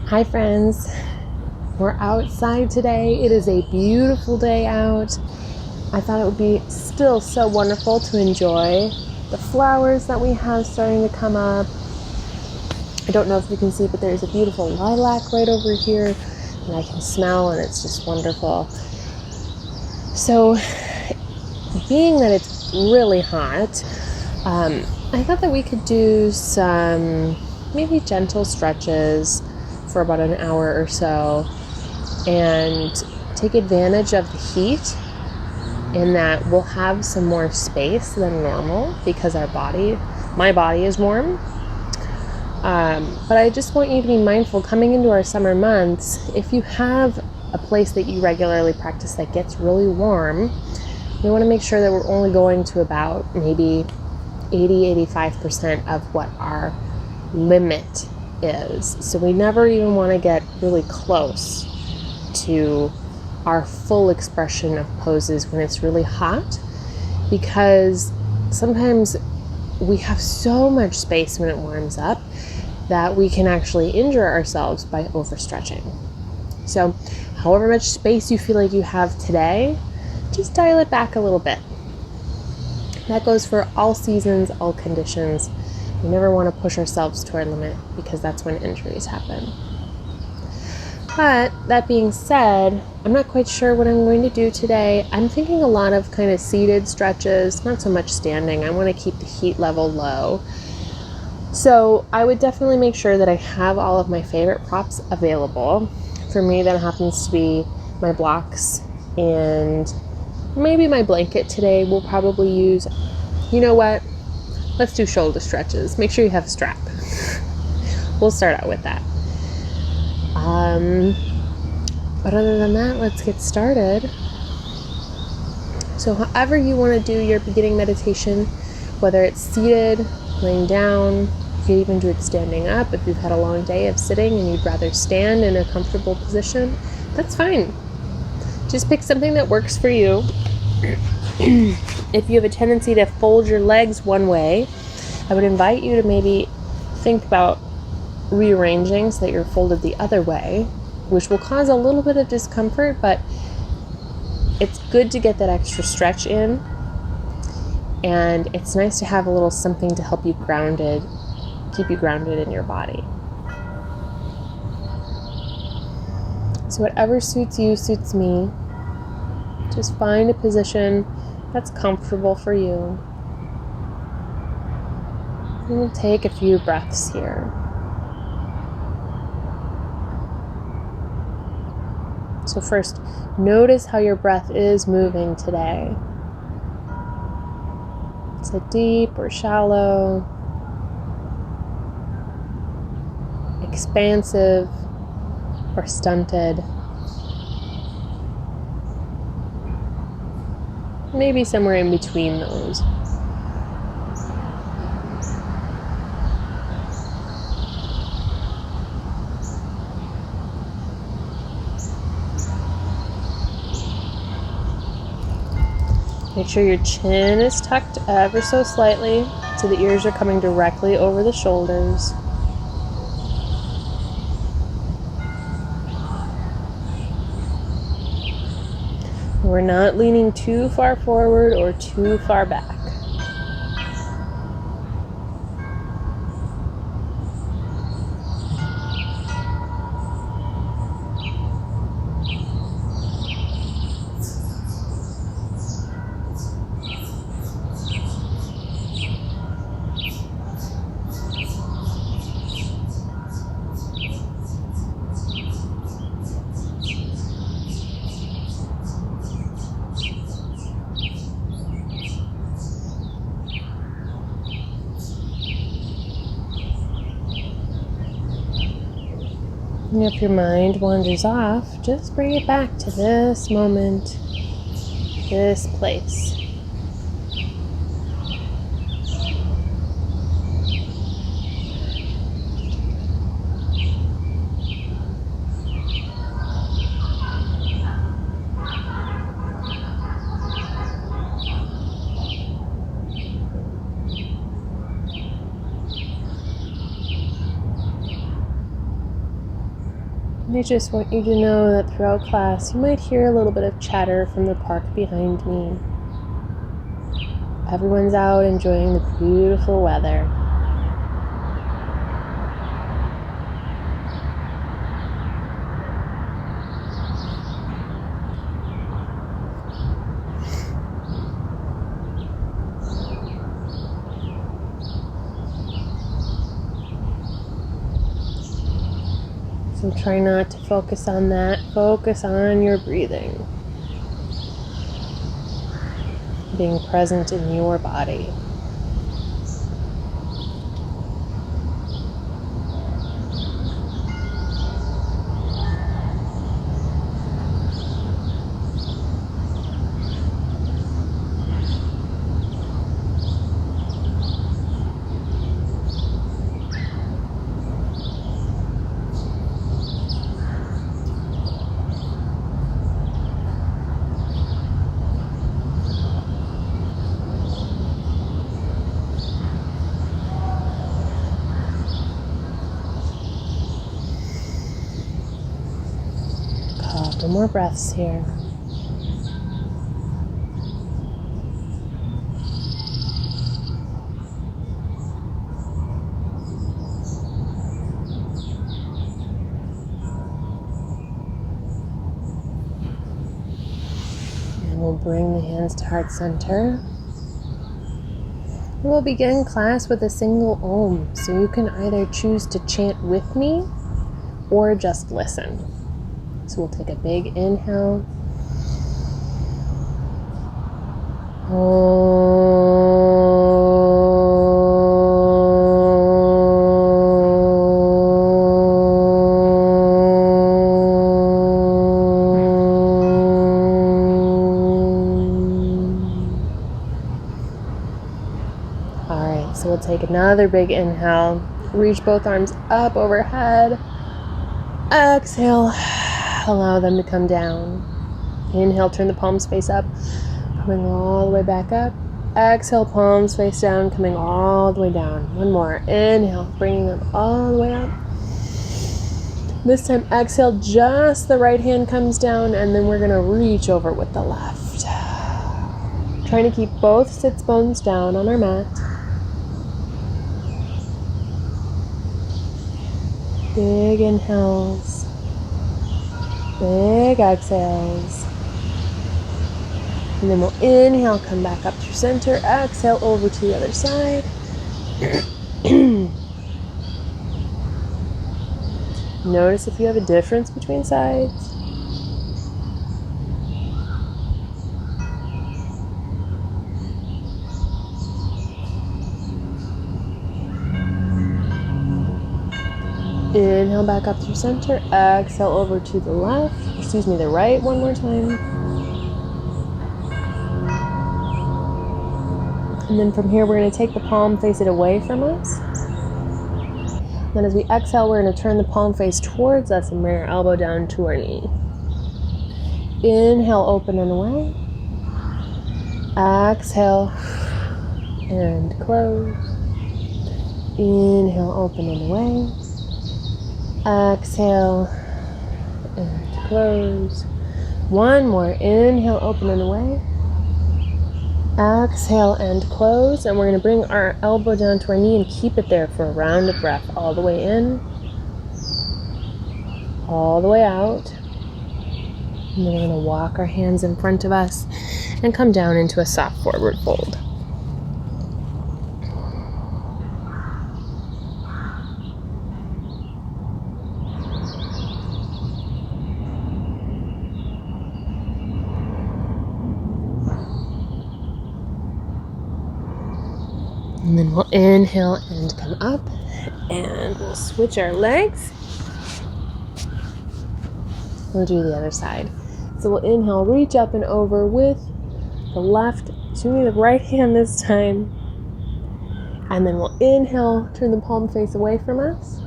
Hi friends, we're outside today. It is a beautiful day out. I thought it would be still so wonderful to enjoy the flowers that we have starting to come up. I don't know if you can see, but there's a beautiful lilac right over here that I can smell, and it's just wonderful. So, being that it's really hot, I thought that we could do some maybe gentle stretches for about an hour or so and take advantage of the heat in that we'll have some more space than normal because my body is warm. But I just want you to be mindful coming into our summer months. If you have a place that you regularly practice that gets really warm, we want to make sure that we're only going to about maybe 80-85% of what our limit is. So we never even want to get really close to our full expression of poses when it's really hot, because sometimes we have so much space when it warms up that we can actually injure ourselves by overstretching. So however much space you feel like you have today, just dial it back a little bit. That goes for all seasons, all conditions. We never want to push ourselves to our limit because that's when injuries happen. But that being said, I'm not quite sure what I'm going to do today. I'm thinking a lot of kind of seated stretches, not so much standing. I want to keep the heat level low. So I would definitely make sure that I have all of my favorite props available. For me, that happens to be my blocks and maybe my blanket today. We'll probably use, you know what? Let's do shoulder stretches. Make sure you have a strap. We'll start out with that. But other than that, let's get started. So however you want to do your beginning meditation, whether it's seated, laying down, you can even do it standing up. If you've had a long day of sitting and you'd rather stand in a comfortable position, that's fine. Just pick something that works for you. If you have a tendency to fold your legs one way, I would invite you to maybe think about rearranging so that you're folded the other way, which will cause a little bit of discomfort, but it's good to get that extra stretch in, and it's nice to have a little something to help you keep you grounded in your body. So whatever suits you suits me. Just find a position that's comfortable for you. And we'll take a few breaths here. So first, notice how your breath is moving today. Is it deep or shallow? Expansive or stunted? Maybe somewhere in between those. Make sure your chin is tucked ever so slightly so the ears are coming directly over the shoulders. We're not leaning too far forward or too far back. And if your mind wanders off, just bring it back to this moment, this place. And I just want you to know that throughout class, you might hear a little bit of chatter from the park behind me. Everyone's out enjoying the beautiful weather. So try not to focus on that. Focus on your breathing. Being present in your body. Couple more breaths here. And we'll bring the hands to heart center. We'll begin class with a single Om, so you can either choose to chant with me or just listen. So we'll take a big inhale. Alright, so we'll take another big inhale. Reach both arms up overhead. Exhale, allow them to come down. Inhale, turn the palms face up, coming all the way back up. Exhale, palms face down, coming all the way down. One more. Inhale, bringing them all the way up. This time, exhale, just the right hand comes down, and then we're going to reach over with the left. Trying to keep both sits bones down on our mat. Big inhales, big exhales. And then we'll inhale, come back up through center, exhale over to the other side. Notice if you have a difference between sides. Inhale back up through center, exhale over to the the right one more time. And then from here, we're going to take the palm, face it away from us. Then as we exhale, we're going to turn the palm face towards us and bring our elbow down to our knee. Inhale, open and away. Exhale, and close. Inhale, open and away. Exhale and close. One more. Inhale, open and away. Exhale and close. And we're going to bring our elbow down to our knee and keep it there for a round of breath. All the way in. All the way out. And then we're going to walk our hands in front of us and come down into a soft forward fold. And then we'll inhale and come up, and we'll switch our legs. We'll do the other side. So we'll inhale, reach up and over with the the right hand this time. And then we'll inhale, turn the palm face away from us.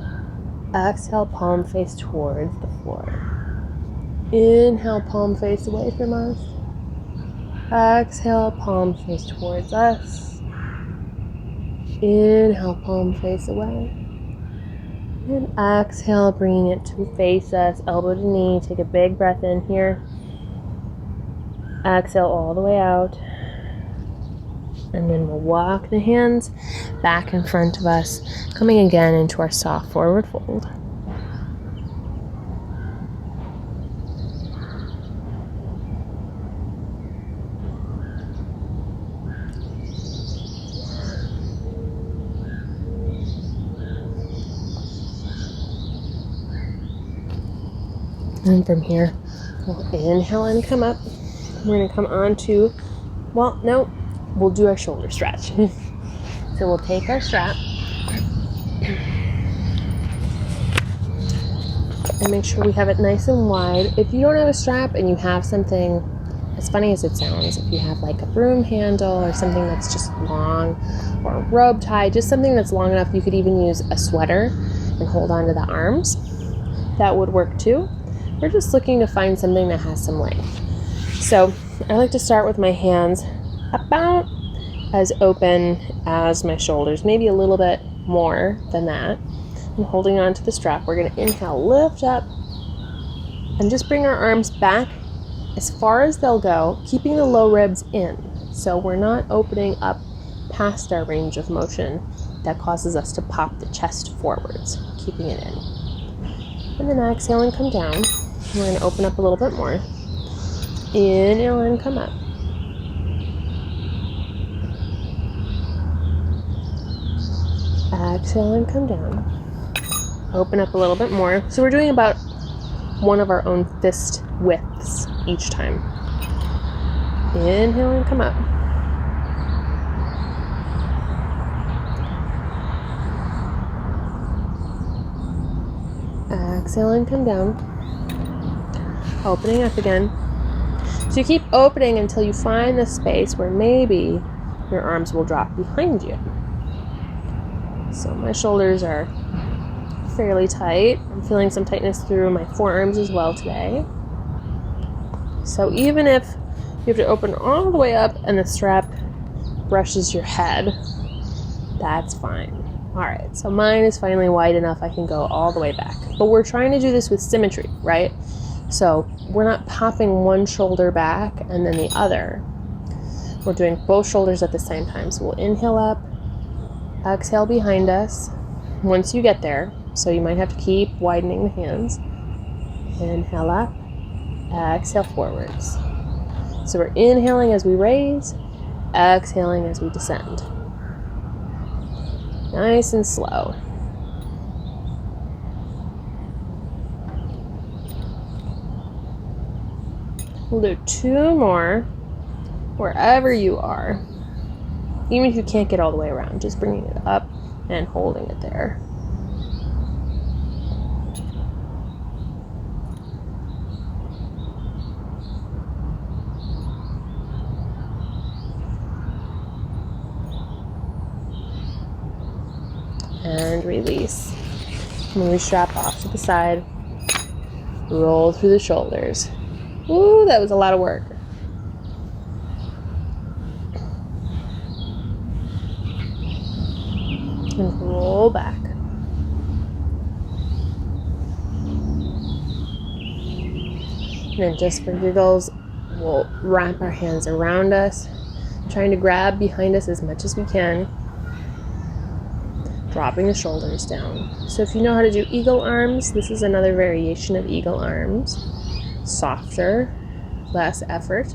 Exhale, palm face towards the floor. Inhale, palm face away from us. Exhale, palm face towards us. Inhale, palm face away. And exhale, bringing it to face us, elbow to knee. Take a big breath in here. Exhale all the way out. And then we'll walk the hands back in front of us, coming again into our soft forward fold. And from here, we'll inhale and come up. We're going to come on to, well, no, we'll do our shoulder stretch. So we'll take our strap and make sure we have it nice and wide. If you don't have a strap and you have something, as funny as it sounds, if you have like a broom handle or something that's just long, or a rope tie, just something that's long enough, you could even use a sweater and hold on to the arms. That would work too. We're just looking to find something that has some length. So I like to start with my hands about as open as my shoulders, maybe a little bit more than that. And holding on to the strap, we're going to inhale, lift up, and just bring our arms back as far as they'll go, keeping the low ribs in. So we're not opening up past our range of motion that causes us to pop the chest forwards, keeping it in. And then exhale and come down. We're going to open up a little bit more. Inhale and come up. Exhale and come down. Open up a little bit more. So we're doing about one of our own fist widths each time. Inhale and come up. Exhale and come down. Opening up again. So you keep opening until you find the space where maybe your arms will drop behind you. So my shoulders are fairly tight. I'm feeling some tightness through my forearms as well today. So even if you have to open all the way up and the strap brushes your head, that's fine. All right, so mine is finally wide enough I can go all the way back. But we're trying to do this with symmetry, right? So we're not popping one shoulder back and then the other. We're doing both shoulders at the same time. So we'll inhale up, exhale behind us once you get there. So you might have to keep widening the hands. Inhale up, exhale forwards. So we're inhaling as we raise, exhaling as we descend. Nice and slow. We'll do two more wherever you are. Even if you can't get all the way around, just bringing it up and holding it there. And release. And we strap off to the side. Roll through the shoulders. Ooh, that was a lot of work. And roll back. And then just for giggles, we'll wrap our hands around us, trying to grab behind us as much as we can. Dropping the shoulders down. So if you know how to do eagle arms, this is another variation of eagle arms. Softer, less effort.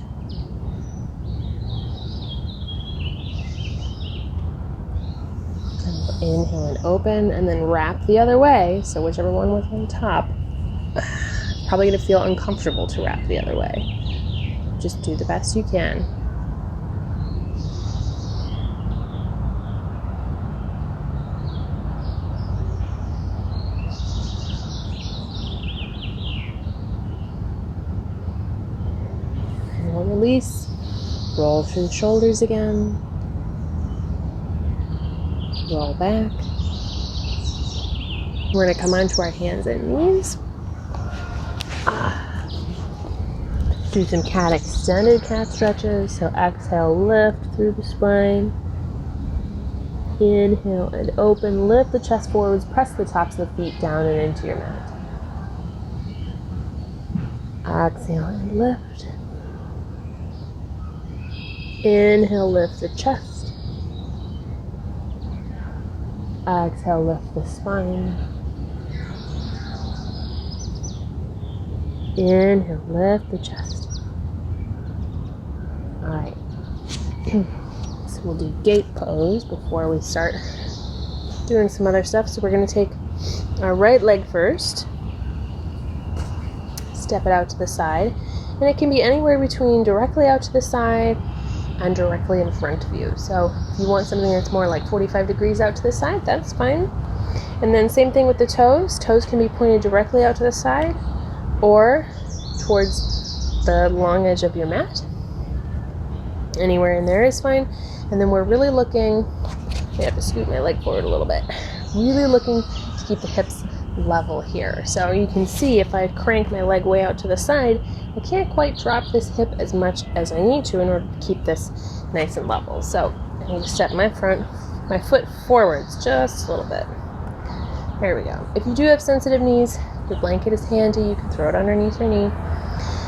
And we'll inhale and open, and then wrap the other way. So whichever one was on top, probably going to feel uncomfortable to wrap the other way. Just do the best you can. Release, roll through the shoulders again, roll back. We're going to come onto our hands and knees. Do some cat extended cat stretches. So exhale, lift through the spine. Inhale and open. Lift the chest forwards. Press the tops of the feet down and into your mat. Exhale and lift. Inhale, lift the chest. Exhale, lift the spine. Inhale, lift the chest. All right. So we'll do gate pose before we start doing some other stuff. So we're going to take our right leg first. Step it out to the side. And it can be anywhere between directly out to the side and directly in front of you. So if you want something that's more like 45 degrees out to the side, that's fine. And then same thing with the toes. Toes can be pointed directly out to the side or towards the long edge of your mat. Anywhere in there is fine. And then we're really looking, I have to scoot my leg forward a little bit, really looking to keep the hips level here. So you can see if I crank my leg way out to the side, I can't quite drop this hip as much as I need to in order to keep this nice and level. So I need to step my foot forwards just a little bit. There we go. If you do have sensitive knees, your blanket is handy. You can throw it underneath your knee.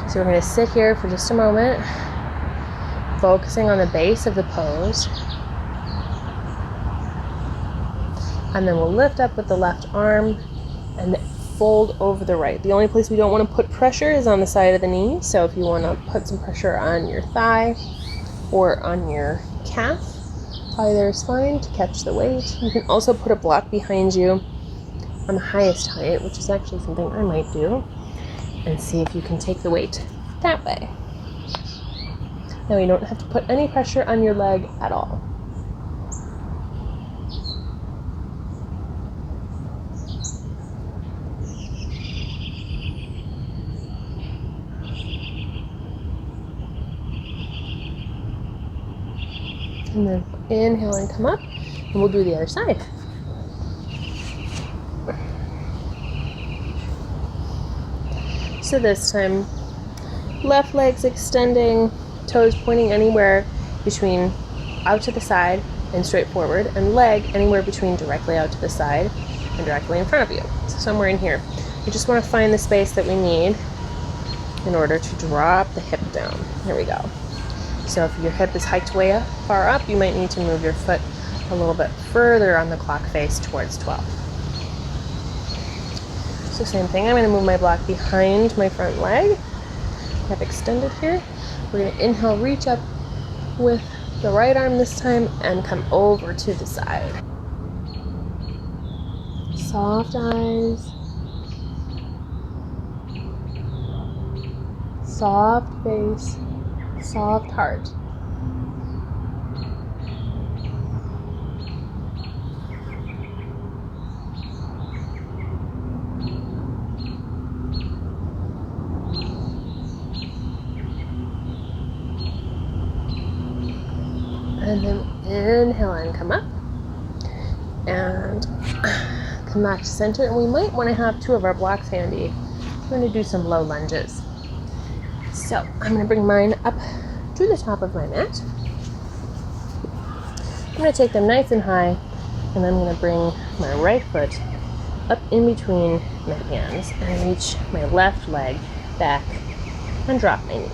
So we're going to sit here for just a moment, focusing on the base of the pose. And then we'll lift up with the left arm and fold over the right. The only place we don't want to put pressure is on the side of the knee. So if you want to put some pressure on your thigh or on your calf, either is fine to catch the weight. You can also put a block behind you on the highest height, which is actually something I might do, and see if you can take the weight that way. Now you don't have to put any pressure on your leg at all. And then inhale and come up, and we'll do the other side. So this time, left leg's extending, toes pointing anywhere between out to the side and straight forward, and leg anywhere between directly out to the side and directly in front of you. So somewhere in here. We just want to find the space that we need in order to drop the hip down. Here we go. So if your hip is hiked way far up, you might need to move your foot a little bit further on the clock face towards 12. So same thing, I'm going to move my block behind my front leg. Hip extended here. We're going to inhale, reach up with the right arm this time and come over to the side. Soft eyes. Soft face. Soft heart. And then inhale and come up and come back to center. And we might want to have two of our blocks handy. We're going to do some low lunges. So I'm going to bring mine up to the top of my mat. I'm going to take them nice and high, and I'm going to bring my right foot up in between my hands and reach my left leg back and drop my knee.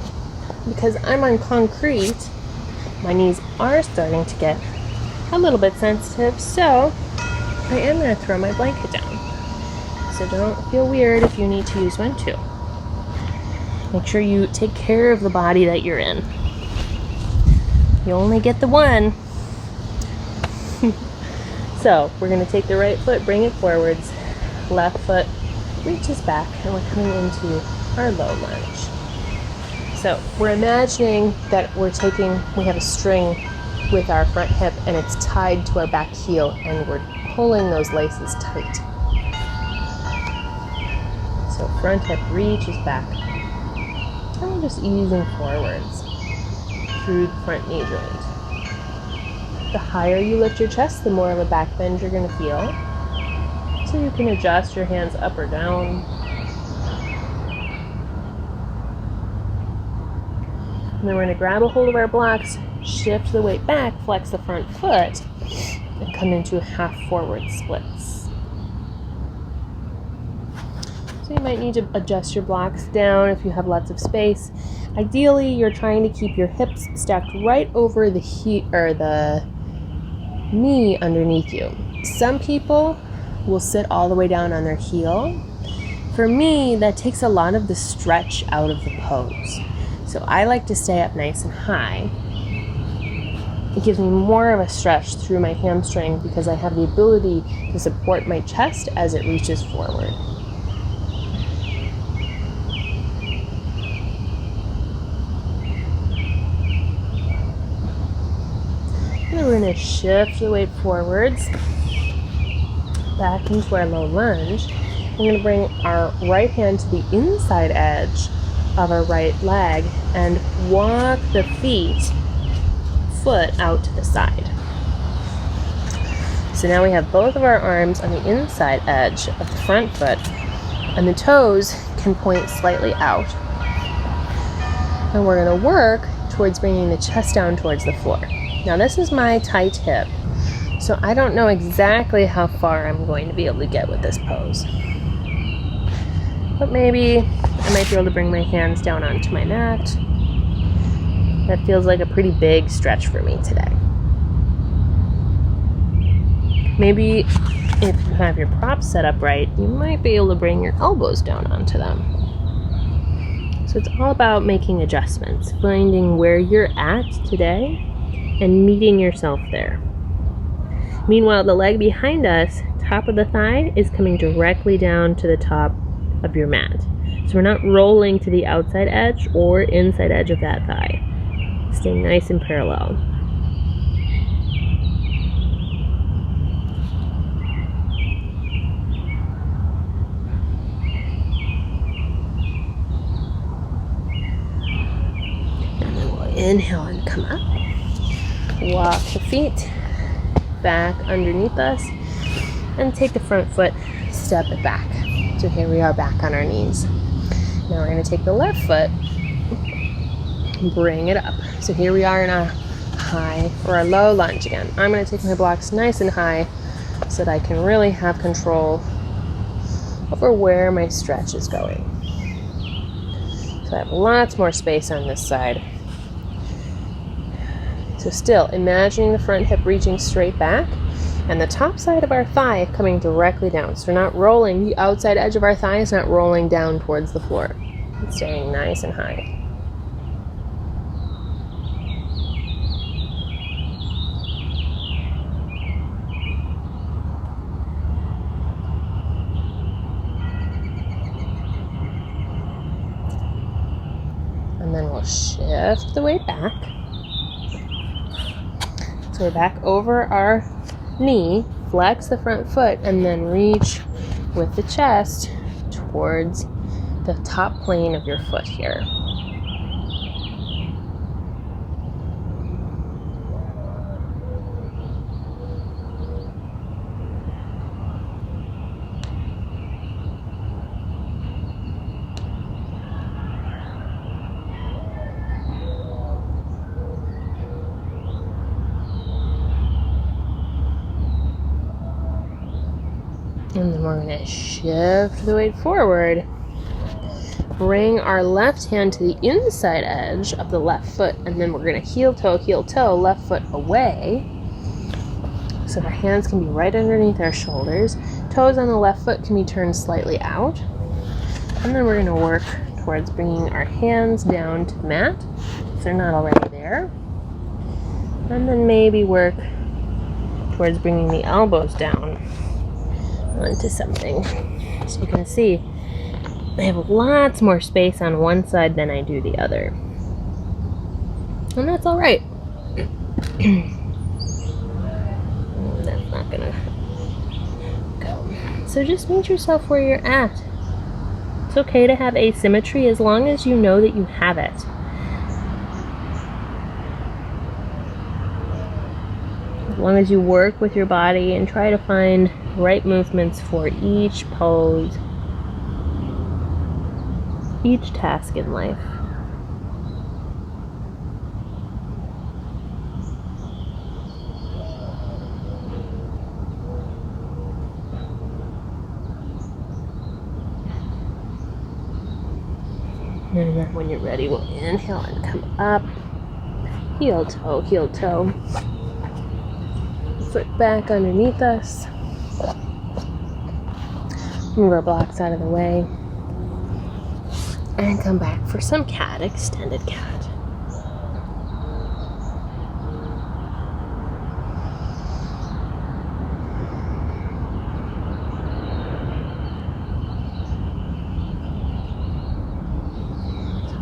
Because I'm on concrete, my knees are starting to get a little bit sensitive, so I am going to throw my blanket down. So don't feel weird if you need to use one too. Make sure you take care of the body that you're in. You only get the one. So we're going to take the right foot, bring it forwards, left foot reaches back, and we're coming into our low lunge. So we're imagining that we have a string with our front hip and it's tied to our back heel and we're pulling those laces tight. So front hip reaches back and we're just easing forwards through the front knee joint. The higher you lift your chest, the more of a back bend you're going to feel. So you can adjust your hands up or down. And then we're going to grab a hold of our blocks, shift the weight back, flex the front foot, and come into half forward splits. So you might need to adjust your blocks down if you have lots of space. Ideally, you're trying to keep your hips stacked right over the knee underneath you. Some people will sit all the way down on their heel. For me, that takes a lot of the stretch out of the pose. So I like to stay up nice and high. It gives me more of a stretch through my hamstring because I have the ability to support my chest as it reaches forward. And then we're going to shift the weight forwards, back into our low lunge. We're going to bring our right hand to the inside edge of our right leg and walk the foot out to the side. So now we have both of our arms on the inside edge of the front foot, and the toes can point slightly out. And we're going to work towards bringing the chest down towards the floor. Now this is my tight hip, so I don't know exactly how far I'm going to be able to get with this pose. But maybe I might be able to bring my hands down onto my mat. That feels like a pretty big stretch for me today. Maybe if you have your props set up right, you might be able to bring your elbows down onto them. So it's all about making adjustments, finding where you're at today and meeting yourself there. Meanwhile, the leg behind us, top of the thigh, is coming directly down to the top of your mat. So we're not rolling to the outside edge or inside edge of that thigh. Stay nice and parallel. And then we'll inhale and come up. Walk the feet back underneath us and take the front foot, step it back. So here we are back on our knees. Now we're going to take the left foot and bring it up. So here we are in a high or a low lunge again. I'm going to take my blocks nice and high so that I can really have control over where my stretch is going. So I have lots more space on this side. So still imagining the front hip reaching straight back and the top side of our thigh coming directly down. So we're not rolling, the outside edge of our thigh is not rolling down towards the floor. It's staying nice and high. And then we'll shift the weight back. So we're back over our knee, flex the front foot, and then reach with the chest towards the top plane of your foot here. And then we're going to shift the weight forward. Bring our left hand to the inside edge of the left foot, and then we're going to heel toe, left foot away. So our hands can be right underneath our shoulders. Toes on the left foot can be turned slightly out. And then we're going to work towards bringing our hands down to the mat, if they're not already there. And then maybe work towards bringing the elbows down onto something. So you can see I have lots more space on one side than I do the other. And that's all right. That's not gonna go. So just meet yourself where you're at. It's okay to have asymmetry as long as you know that you have it. As long as you work with your body and try to find right movements for each pose, each task in life. And then when you're ready, we'll inhale and come up. Heel toe, heel toe. Foot back underneath us. Move our blocks out of the way. And come back for some cat, extended cat.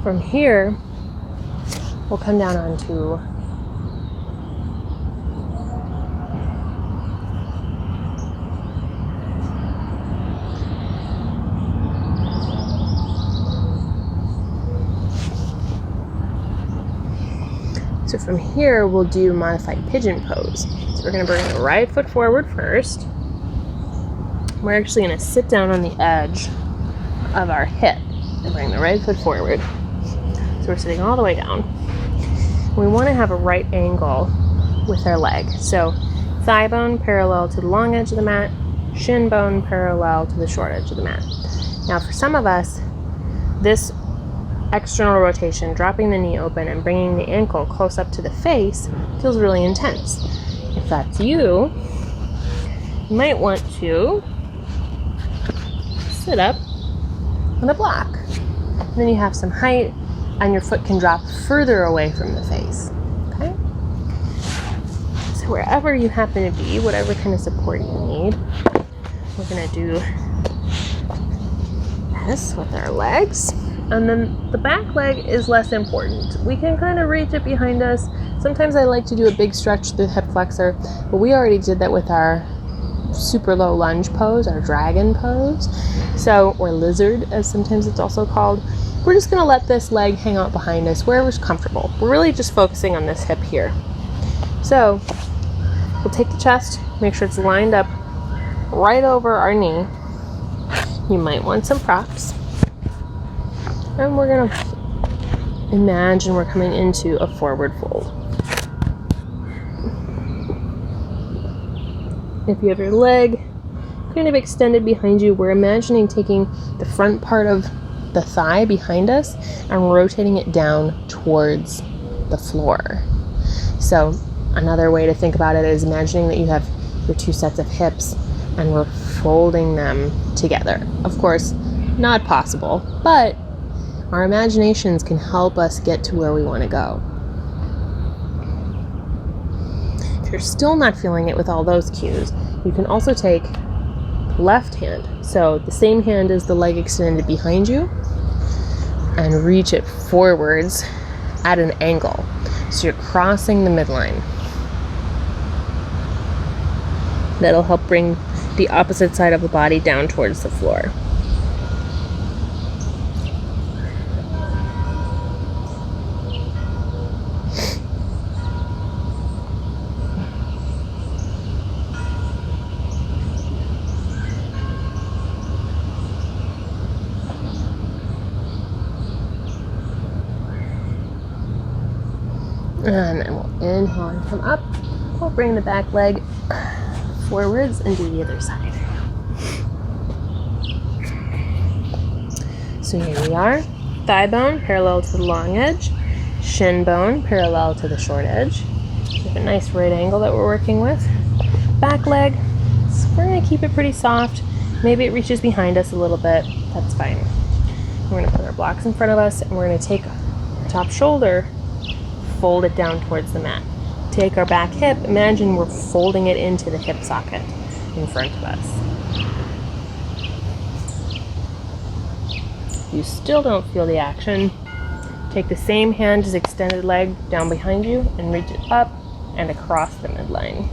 From here, we'll come down onto So from here, we'll do modified pigeon pose. So we're going to bring the right foot forward first. We're actually going to sit down on the edge of our hip and bring the right foot forward. So we're sitting all the way down. We want to have a right angle with our leg. So thigh bone parallel to the long edge of the mat, shin bone parallel to the short edge of the mat. Now for some of us, this external rotation, dropping the knee open and bringing the ankle close up to the face, feels really intense. If that's you, you might want to sit up on a block. And then you have some height and your foot can drop further away from the face. Okay? So wherever you happen to be, whatever kind of support you need, we're going to do this with our legs. And then the back leg is less important. We can kind of reach it behind us. Sometimes I like to do a big stretch to the hip flexor, but we already did that with our super low lunge pose, our dragon pose. So, or lizard, as sometimes it's also called. We're just gonna let this leg hang out behind us wherever's comfortable. We're really just focusing on this hip here. So, we'll take the chest, make sure it's lined up right over our knee. You might want some props. And we're going to imagine we're coming into a forward fold. If you have your leg kind of extended behind you, we're imagining taking the front part of the thigh behind us and rotating it down towards the floor. So another way to think about it is imagining that you have your two sets of hips and we're folding them together. Of course, not possible, but our imaginations can help us get to where we want to go. If you're still not feeling it with all those cues, you can also take left hand. So the same hand as the leg extended behind you and reach it forwards at an angle. So you're crossing the midline. That'll help bring the opposite side of the body down towards the floor. And then we'll inhale and come up. We'll bring the back leg forwards and do the other side. So here we are. Thigh bone parallel to the long edge. Shin bone parallel to the short edge. We have a nice right angle that we're working with. Back leg, so we're going to keep it pretty soft. Maybe it reaches behind us a little bit. That's fine. We're going to put our blocks in front of us and we're going to take our top shoulder, fold it down towards the mat. Take our back hip, imagine we're folding it into the hip socket in front of us. If you still don't feel the action, take the same hand as extended leg down behind you and reach it up and across the midline.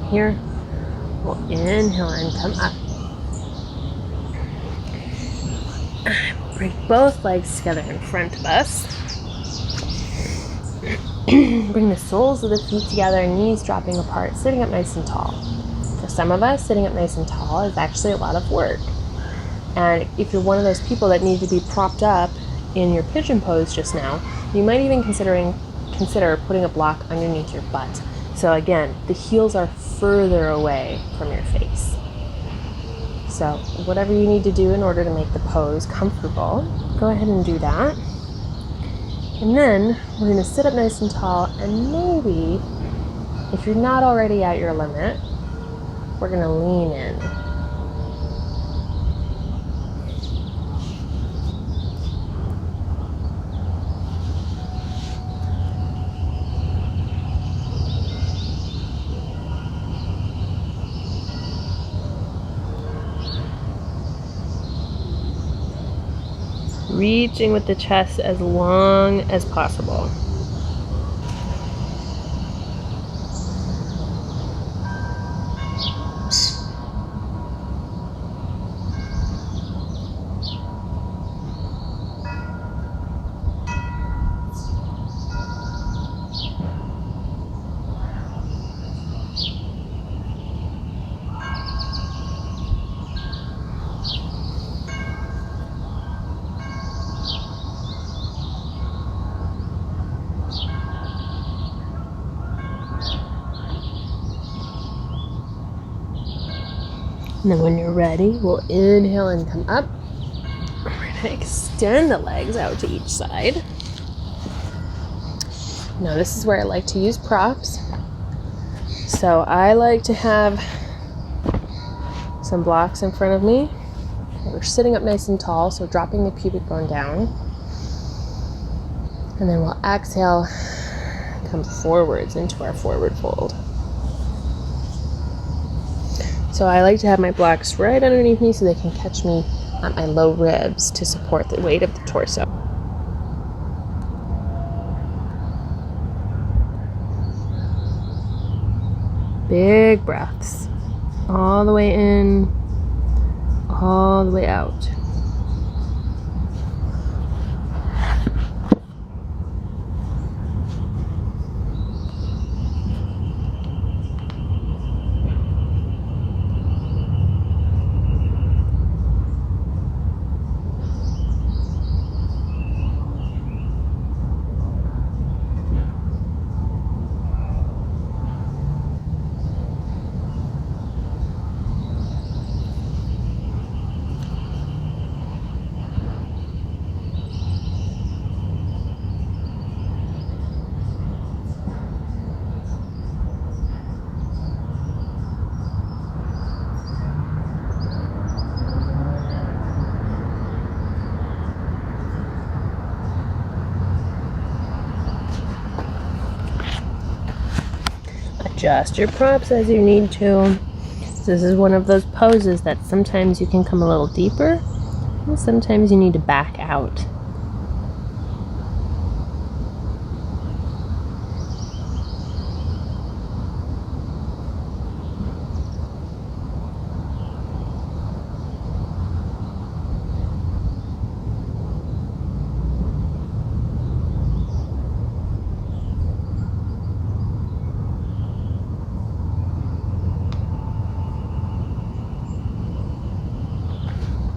here, we'll inhale and come up. Bring both legs together in front of us. Bring the soles of the feet together, knees dropping apart, sitting up nice and tall. For some of us, sitting up nice and tall is actually a lot of work. And if you're one of those people that need to be propped up in your pigeon pose just now, you might even consider putting a block underneath your butt. So again, the heels are further away from your face. So whatever you need to do in order to make the pose comfortable, go ahead and do that. And then we're going to sit up nice and tall, and maybe, if you're not already at your limit, we're going to lean in. Reaching with the chest as long as possible. And then when you're ready, we'll inhale and come up. We're going to extend the legs out to each side. Now this is where I like to use props. So I like to have some blocks in front of me. We're sitting up nice and tall, so dropping the pubic bone down. And then we'll exhale, come forwards into our forward fold. So I like to have my blocks right underneath me so they can catch me at my low ribs to support the weight of the torso. Big breaths. All the way in, all the way out. Adjust your props as you need to. This is one of those poses that sometimes you can come a little deeper, and sometimes you need to back out.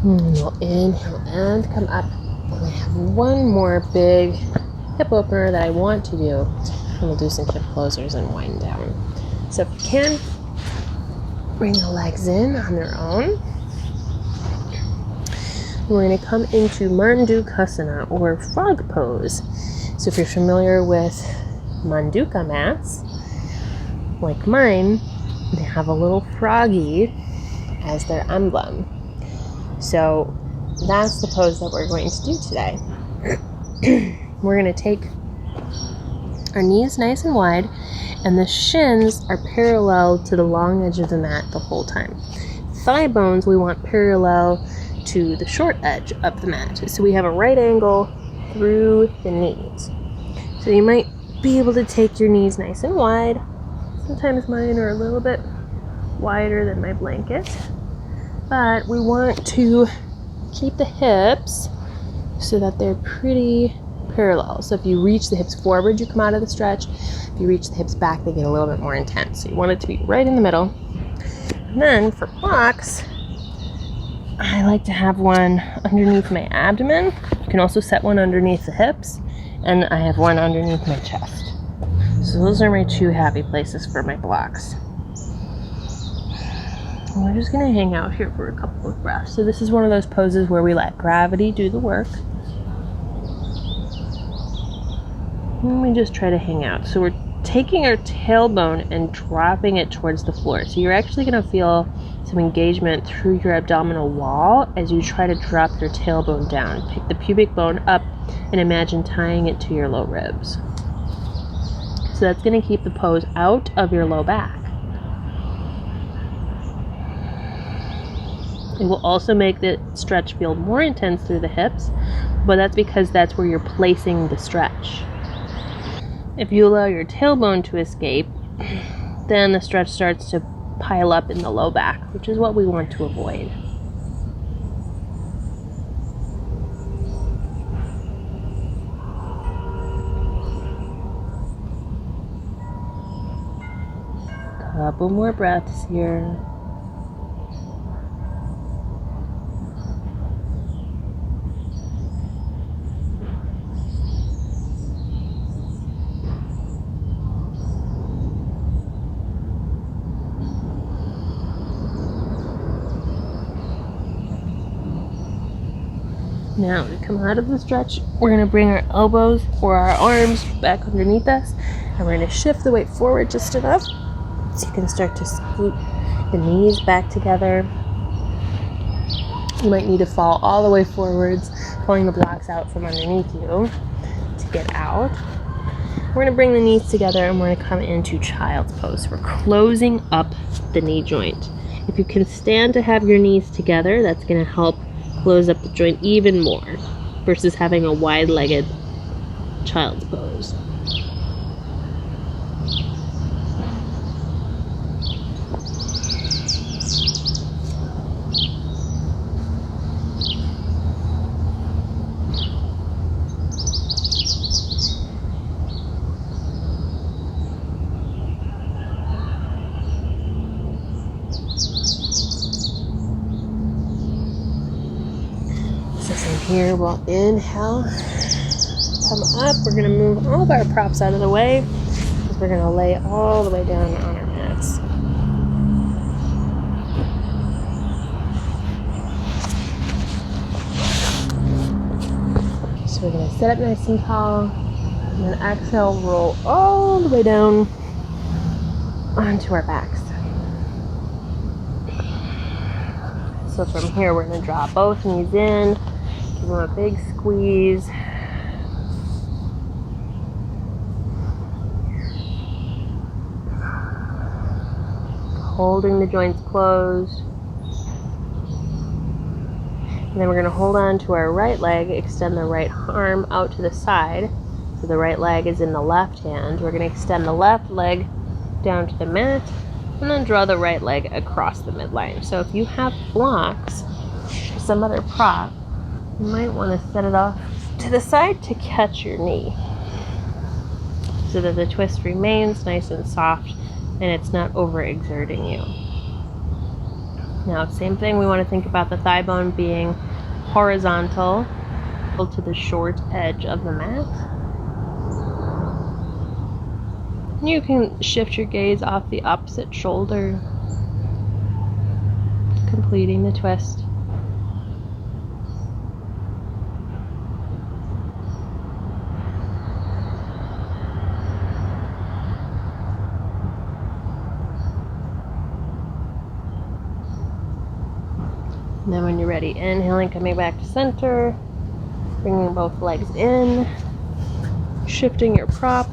And we'll inhale and come up. And I have one more big hip opener that I want to do. And we'll do some hip closers and wind down. So if you can, bring the legs in on their own. We're going to come into Mandukhasana, or frog pose. So if you're familiar with Manduka mats, like mine, they have a little froggy as their emblem. So that's the pose that we're going to do today. We're going to take our knees nice and wide, and the shins are parallel to the long edge of the mat the whole time. Thigh bones we want parallel to the short edge of the mat. So we have a right angle through the knees. So you might be able to take your knees nice and wide. Sometimes mine are a little bit wider than my blanket. But we want to keep the hips so that they're pretty parallel. So if you reach the hips forward, you come out of the stretch. If you reach the hips back, they get a little bit more intense. So you want it to be right in the middle. And then for blocks, I like to have one underneath my abdomen. You can also set one underneath the hips, and I have one underneath my chest. So those are my two happy places for my blocks. And we're just gonna hang out here for a couple of breaths. So this is one of those poses where we let gravity do the work. And we just try to hang out. So we're taking our tailbone and dropping it towards the floor. So you're actually gonna feel some engagement through your abdominal wall as you try to drop your tailbone down. Pick the pubic bone up and imagine tying it to your low ribs. So that's going to keep the pose out of your low back. It will also make the stretch feel more intense through the hips, but that's because that's where you're placing the stretch. If you allow your tailbone to escape, then the stretch starts to pile up in the low back, which is what we want to avoid. Couple more breaths here. Now to come out of the stretch, we're going to bring our elbows or our arms back underneath us, and we're going to shift the weight forward just enough so you can start to scoot the knees back together. You might need to fall all the way forwards, pulling the blocks out from underneath you to get out. We're going to bring the knees together and we're going to come into child's pose. We're closing up the knee joint. If you can stand to have your knees together, that's going to help close up the joint even more versus having a wide-legged child's pose. Here we'll inhale, come up. We're going to move all of our props out of the way because we're going to lay all the way down on our mats. So we're going to sit up nice and tall and then exhale, roll all the way down onto our backs. So from here we're going to draw both knees in. Give them a big squeeze. Holding the joints closed. And then we're going to hold on to our right leg, extend the right arm out to the side. So the right leg is in the left hand. We're going to extend the left leg down to the mat and then draw the right leg across the midline. So if you have blocks or some other prop, you might want to set it off to the side to catch your knee so that the twist remains nice and soft and it's not overexerting you. Now, same thing, we want to think about the thigh bone being horizontal to the short edge of the mat. You can shift your gaze off the opposite shoulder, completing the twist. And then when you're ready, inhaling, coming back to center, bringing both legs in, shifting your prop,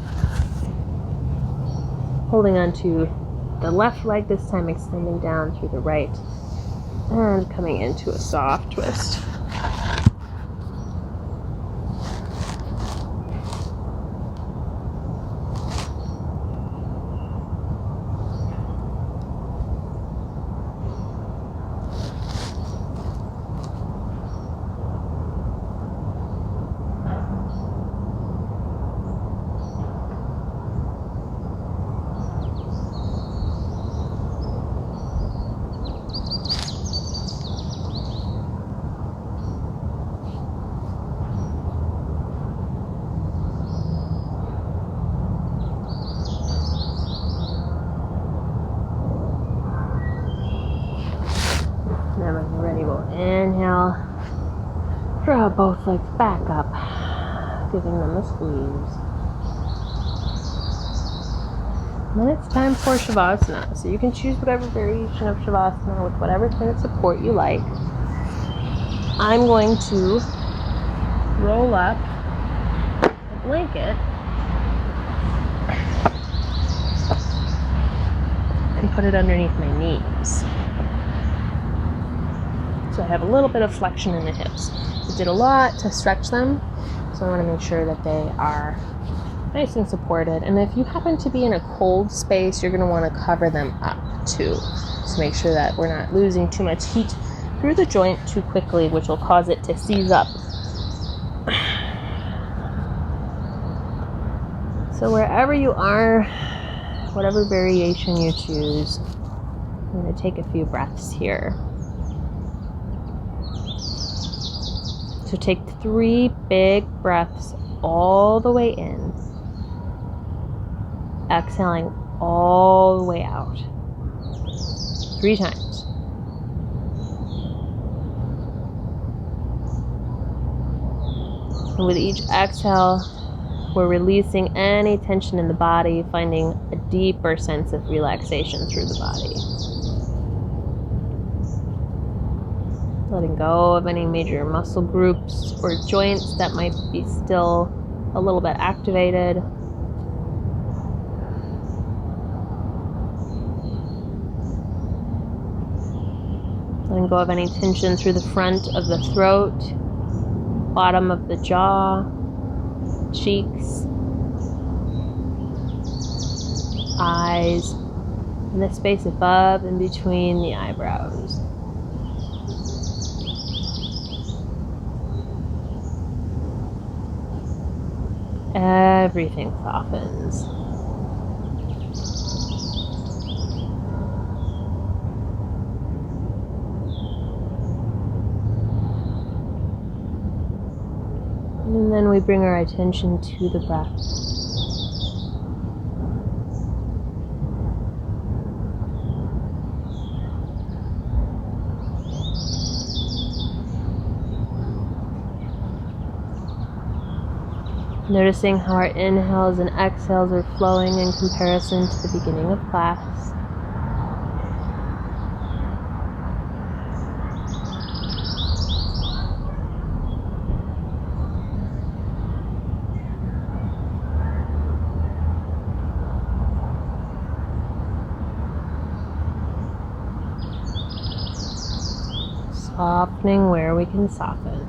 holding on to the left leg this time, extending down through the right, and coming into a soft twist. both legs back up, giving them a squeeze. And then it's time for Shavasana. So you can choose whatever variation of Shavasana with whatever kind of support you like. I'm going to roll up a blanket and put it underneath my knees. So I have a little bit of flexion in the hips. I did a lot to stretch them, so I want to make sure that they are nice and supported. And if you happen to be in a cold space, you're going to want to cover them up too. So make sure that we're not losing too much heat through the joint too quickly, which will cause it to seize up. So wherever you are, whatever variation you choose, I'm going to take a few breaths here. So take 3 big breaths all the way in, exhaling all the way out. 3 times. And with each exhale, we're releasing any tension in the body, finding a deeper sense of relaxation through the body. Letting go of any major muscle groups or joints that might be still a little bit activated. Letting go of any tension through the front of the throat, bottom of the jaw, cheeks, eyes, and the space above and between the eyebrows. Everything softens. And then we bring our attention to the breath. Noticing how our inhales and exhales are flowing in comparison to the beginning of class. Softening where we can soften.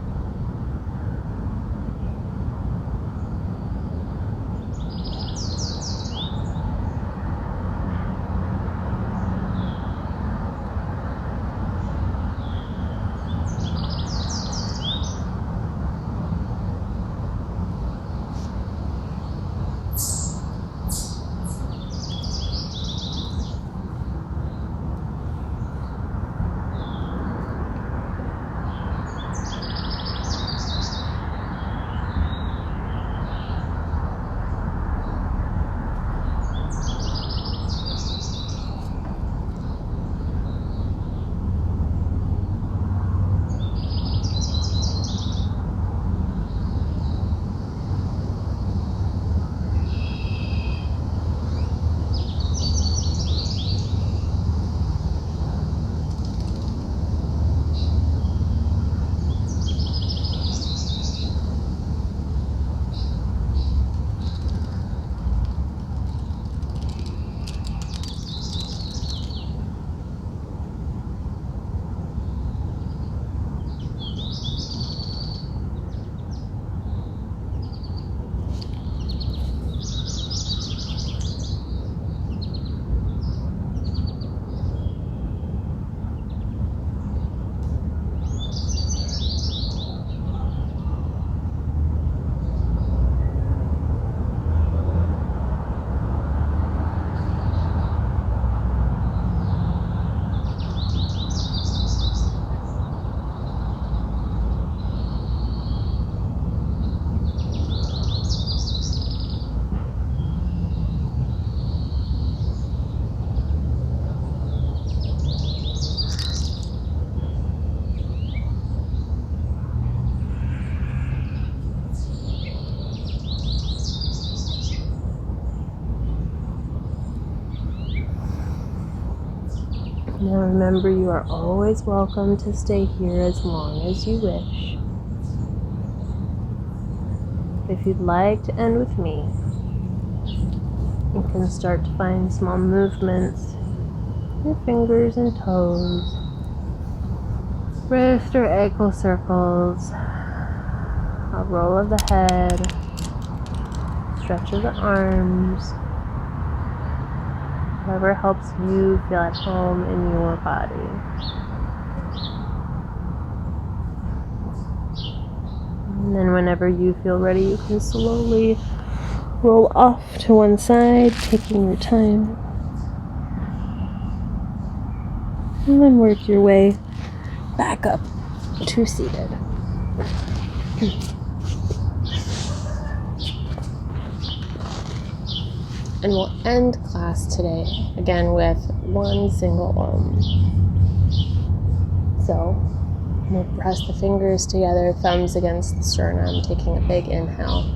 Now remember, you are always welcome to stay here as long as you wish. If you'd like to end with me, you can start to find small movements, your fingers and toes, wrist or ankle circles, a roll of the head, stretch of the arms, whatever helps you feel at home in your body. And then whenever you feel ready, you can slowly roll off to one side, taking your time. And then work your way back up to seated. And we'll end class today again with one single So we'll press the fingers together, thumbs against the sternum, taking a big inhale.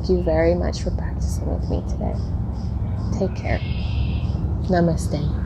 Thank you very much for practicing with me today. Take care. Namaste.